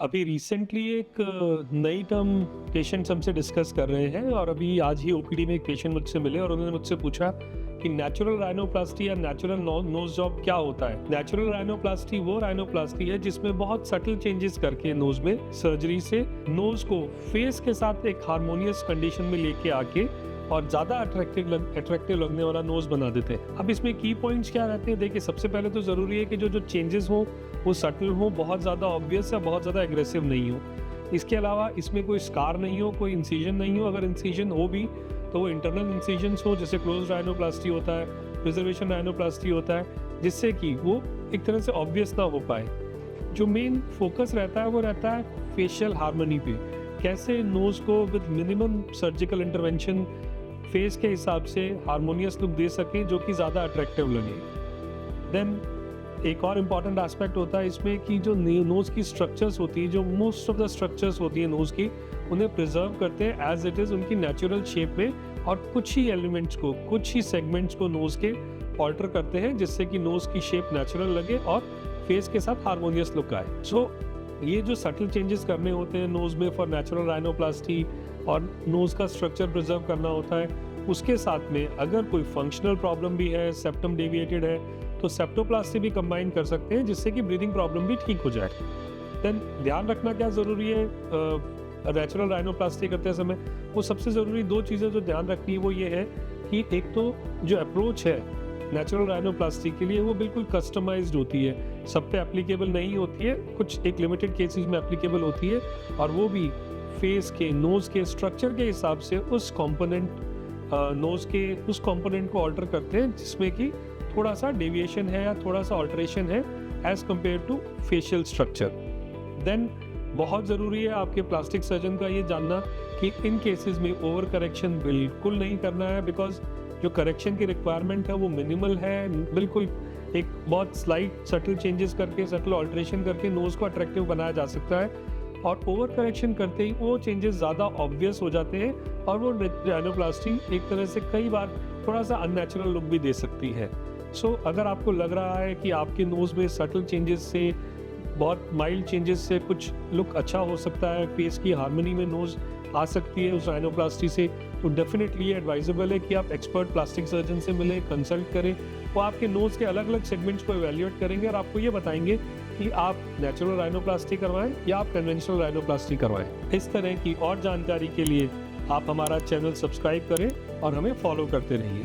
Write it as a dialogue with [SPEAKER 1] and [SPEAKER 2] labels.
[SPEAKER 1] अभी रिसेंटली एक नई टर्म पेशेंट्स हमसे डिस्कस कर रहे हैं और अभी आज ही ओपीडी में एक पेशेंट मुझसे मिले और उन्होंने मुझसे पूछा कि नेचुरल राइनोप्लास्टी या नेचुरल नोज जॉब क्या होता है। नेचुरल राइनोप्लास्टी वो राइनोप्लास्टी है जिसमें बहुत सटल चेंजेस करके नोज में सर्जरी से नोज को फेस के साथ एक हार्मोनियस कंडीशन में लेके आके और ज़्यादा अट्रैक्टिव लगने वाला नोज बना देते हैं। अब इसमें की पॉइंट्स क्या रहते हैं? देखिए, सबसे पहले तो ज़रूरी है कि जो चेंजेस हो वो सटल हो, बहुत ज़्यादा ऑब्वियस या बहुत ज़्यादा एग्रेसिव नहीं हो। इसके अलावा इसमें कोई स्कार नहीं हो, कोई इंसिजन नहीं हो। अगर इंसिजन हो भी तो वो इंटरनल इंसिजन्स हो, जैसे क्लोज राइनोप्लास्टी होता है, प्रिजर्वेशन राइनोप्लास्टी होता है, जिससे कि वो एक तरह से ऑब्वियस ना हो पाए। जो मेन फोकस रहता है वो रहता है फेशियल हार्मनी पे, कैसे नोज को with minimum surgical intervention face के हिसाब से हार्मोनियस लुक दे सके जो कि ज़्यादा अट्रैक्टिव लगे। देन एक और इम्पॉर्टेंट एस्पेक्ट होता है इसमें कि जो नोज़ की स्ट्रक्चर्स होती है, जो मोस्ट ऑफ द स्ट्रक्चर्स होती है नोज़ की, उन्हें प्रिजर्व करते हैं एज इट इज़ उनकी नेचुरल शेप में, और कुछ ही एलिमेंट्स को, कुछ ही सेगमेंट्स को नोज़ के ऑल्टर करते हैं जिससे कि नोज़ की शेप नेचुरल लगे और फेस के साथ हार्मोनियस लुक आए। सो ये जो सटल चेंजेस करने होते हैं नोज़ में फॉर नेचुरल राइनोप्लास्टी और नोज़ का स्ट्रक्चर प्रिजर्व करना होता है, उसके साथ में अगर कोई फंक्शनल प्रॉब्लम भी है, सेप्टम डेविएटेड है, तो सेप्टोप्लास्टी भी कंबाइन कर सकते हैं जिससे कि ब्रीदिंग प्रॉब्लम भी ठीक हो जाए। देन ध्यान रखना क्या ज़रूरी है नेचुरल राइनोप्लास्टी करते समय? वो सबसे ज़रूरी दो चीज़ें जो ध्यान रखनी है वो ये है कि एक तो जो अप्रोच है नेचुरल राइनोप्लास्टी के लिए वो बिल्कुल कस्टमाइज्ड होती है, सब पे एप्लीकेबल नहीं होती है, कुछ एक लिमिटेड केसेस में एप्लीकेबल होती है, और वो भी फेस के, नोज़ के स्ट्रक्चर के हिसाब से उस कंपोनेंट नोज़ के उस कंपोनेंट को ऑल्टर करते हैं जिसमें कि थोड़ा सा डेविएशन है या थोड़ा सा ऑल्टरेशन है as compare to facial structure. Then बहुत ज़रूरी है आपके प्लास्टिक सर्जन का ये जानना कि इन केसेस में ओवर करेक्शन बिल्कुल नहीं करना है, बिकॉज जो करेक्शन की रिक्वायरमेंट है वो मिनिमल है। बिल्कुल एक बहुत स्लाइट सटल चेंजेस करके, सटल ऑल्टरेशन करके नोज़ को अट्रैक्टिव बनाया जा सकता है, और ओवर करेक्शन करते ही वो चेंजेस ज़्यादा ऑब्वियस हो जाते हैं और वो राइनोप्लास्टी एक तरह से कई बार थोड़ा सा अननेचुरल लुक भी दे सकती है। सो अगर आपको लग रहा है कि आपके नोज़ में सटल चेंजेस से, बहुत माइल्ड चेंजेस से कुछ लुक अच्छा हो सकता है, फेस की हार्मनी में नोज़ आ सकती है उस राइनोप्लास्टी से, तो डेफिनेटली एडवाइजेबल है कि आप एक्सपर्ट प्लास्टिक सर्जन से मिलें, कंसल्ट करें। वो आपके नोज़ के अलग अलग सेगमेंट्स को इवैल्यूएट करेंगे और आपको ये बताएंगे कि आप नेचुरल राइनोप्लास्टी करवाएं या आप कन्वेंशनल राइनोप्लास्टी करवाएं। इस तरह की और जानकारी के लिए आप हमारा चैनल सब्सक्राइब करें और हमें फॉलो करते रहिए।